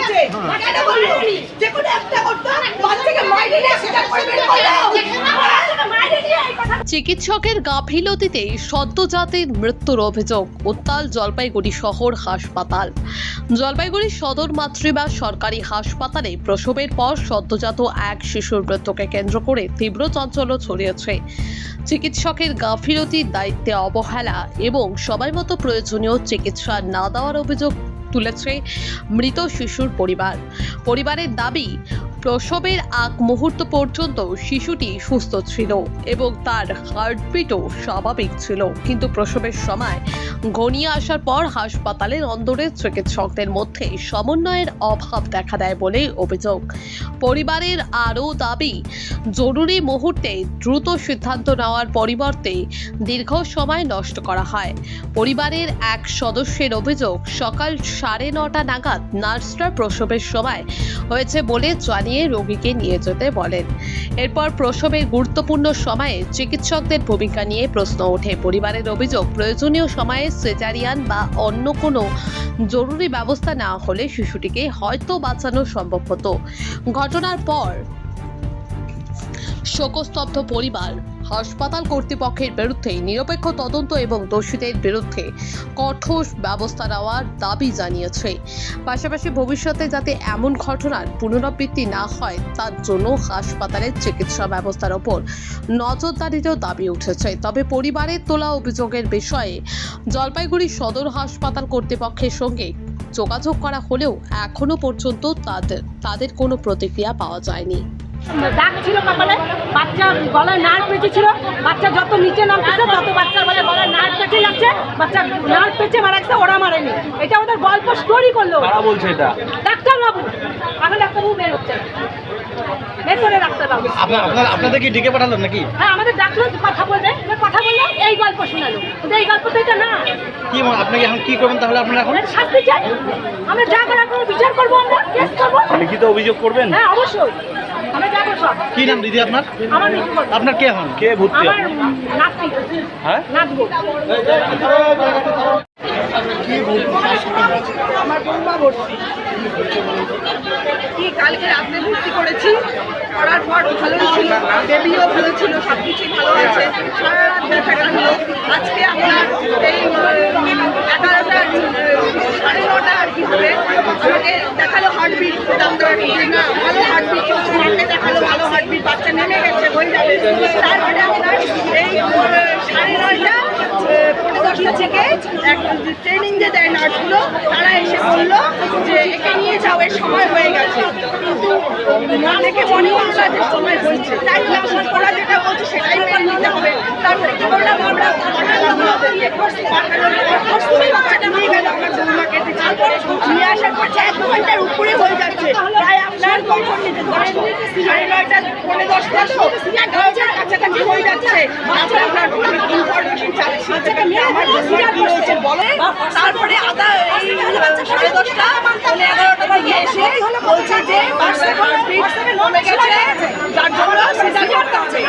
হয়েছে কেন বললো যে কোনো একটা করতে বাচ্চাকে মাইরে নিয়ে সেটা করে বের করলো চিকিৎসকের গাফিলতিতে সদ্যজাতের মৃত্যুর অভিযোগ উত্তাল জলপাইগুড়ি শহর হাসপাতাল। জলপাইগুড়ি সদর মাতৃবাস সরকারি হাসপাতালে প্রসবের পর সদ্যজাত এক শিশুর মৃত্যুকে কেন্দ্র করে তীব্র চাঞ্চল্য ছড়িয়েছে। চিকিৎসকের গাফিলতির দায়িত্বে অবহেলা এবং সময় মতো প্রয়োজনীয় চিকিৎসা না দেওয়ার অভিযোগ তুলেছে মৃত শিশুর পরিবারের দাবি, প্রসবের আগ মুহূর্ত পর্যন্ত শিশুটি সুস্থ ছিল এবং তার হার্টবিটও স্বাভাবিক ছিল, কিন্তু প্রসবের সময় ঘনিয়ে আসার পর হাসপাতালের অন্দরের চিকিৎসকদের মধ্যে সমন্বয়ের অভাব দেখা দেয় বলে অভিযোগ। পরিবারের আরও দাবি, জরুরি মুহূর্তে দ্রুত সিদ্ধান্ত নেওয়ার পরিবর্তে দীর্ঘ সময় নষ্ট করা হয়। পরিবারের এক সদস্যের অভিযোগ, সকাল 9:30 নাগাদ নার্সরা প্রসবের সময় হয়েছে বলে জানিয়ে রোগীকে নিয়ে যেতে বলেন। এরপর প্রসবের গুরুত্বপূর্ণ সময়ে চিকিৎসকদের ভূমিকা নিয়ে প্রশ্ন ওঠে। পরিবারের অভিযোগ, প্রয়োজনীয় সময়ে সিজারিয়ান বা অন্য কোনো জরুরি ব্যবস্থা না হলে শিশুটিকে হয়তো বাঁচানো সম্ভব হতো। ঘটনার পর শোকস্তব্ধ পরিবার হাসপাতাল কর্তৃপক্ষের বিরুদ্ধে নিরপেক্ষ তদন্ত এবং দোষীদের বিরুদ্ধে কঠোর ব্যবস্থা নেওয়ার দাবি জানিয়েছে। পাশাপাশি ভবিষ্যতে যাতে এমন ঘটনার পুনরাবৃত্তি না হয় তার জন্য হাসপাতালের চিকিৎসা ব্যবস্থার ওপর নজরদারিরও দাবি উঠেছে। তবে পরিবারের তোলা অভিযোগের বিষয়ে জলপাইগুড়ি সদর হাসপাতাল কর্তৃপক্ষের সঙ্গে যোগাযোগ করা হলেও এখনো পর্যন্ত তাদের কোনো প্রতিক্রিয়া পাওয়া যায়নি। দাগ ছিল কপালে, বাচ্চা গলায় নার্ভ পেঁচেছিল, বাচ্চা যত নিচে নামতেছে তত বাচ্চার বলে গলায় নার্ভ পেঁচে যাচ্ছে, বাচ্চা নার্ভ পেঁচে মারা গেছে, ওরা মারেনি। এটা ওদের গল্প স্টোরি করলো। কারা বলছে এটা? ডাক্তারবাবু, এখন ডাক্তারবাবু বের হচ্ছে, বের করে ডাক্তারবাবু। আপনাদের কি ডেকে পাঠালেন নাকি? হ্যাঁ, আমাদের ডাক্তার কথা বলবে, কথা বললো, এই গল্প শোনালো। কিন্তু এই গল্প তো এটা না। কি আপনি এখন কি করবেন তাহলে? আপনারা এখন শাস্তি চাই, আমরা যা করার কোনো বিচার করবো, আমরা কেস করবো। লিখিত অভিযোগ করবেন? হ্যাঁ, অবশ্যই। কি নাম দিদি আপনার? আমার আপনার কে হন? কে ভর্তি? আমার নাতি। হ্যাঁ, নাতবো। আমার বৌমা ভর্তি কি কালকে রাত্রে ভর্তি করেছি, করার পর ভালোই ছিল, বেবিও ভালো ছিল, সব কিছুই ভালো আছে। সারা রাত ব্যথা কাটলো। আজকে আপনার এই 11টা 9:30 আর কি হবে আমাকে দেখালো হার্টবিট, না ভালো হার্টবিট চলছে, আমাকে দেখালো ভালো হার্টবিট, বাচ্চা নেমে গেছে, হয়ে যাবে। তারপরে আপনার এই 9:30 10:15 থেকে ট্রেনিং যে দেয় নার্সগুলো, তারা এসে বললো যে একে নিয়ে যাও, এর সময় হয়ে গেছে। কিন্তু দেখে মনে হলো না যে সময় হয়েছে, তাই ওরা যেটা বলছে সেটাই মেনে নিতে হবে। তারপরে কি করলাম আমরা, বাচ্চাটা নিয়ে গেল আমার বৌমাকে, তারপরে নিয়ে আসার পর 1-2 ঘন্টার উপরে হয়ে যাচ্ছে। তাই আপনার কখন নিতে 9:30 10:15 তো 11টার কাছাকাছি হয়ে যাচ্ছে। আপনার ইনফরমেশন চাচ্ছি আমার বৌমার কি হয়েছে বলে। তারপরে আধা 10:30 11টা দিকে এসে বলছে যে বাচ্চার হার্টবিট কমে গেছে, যার জন্য সিজারিয়ান করছে।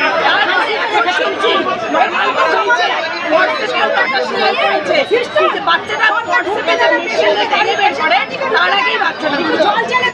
বাচ্চাটা তার আগেই বাচ্চাটা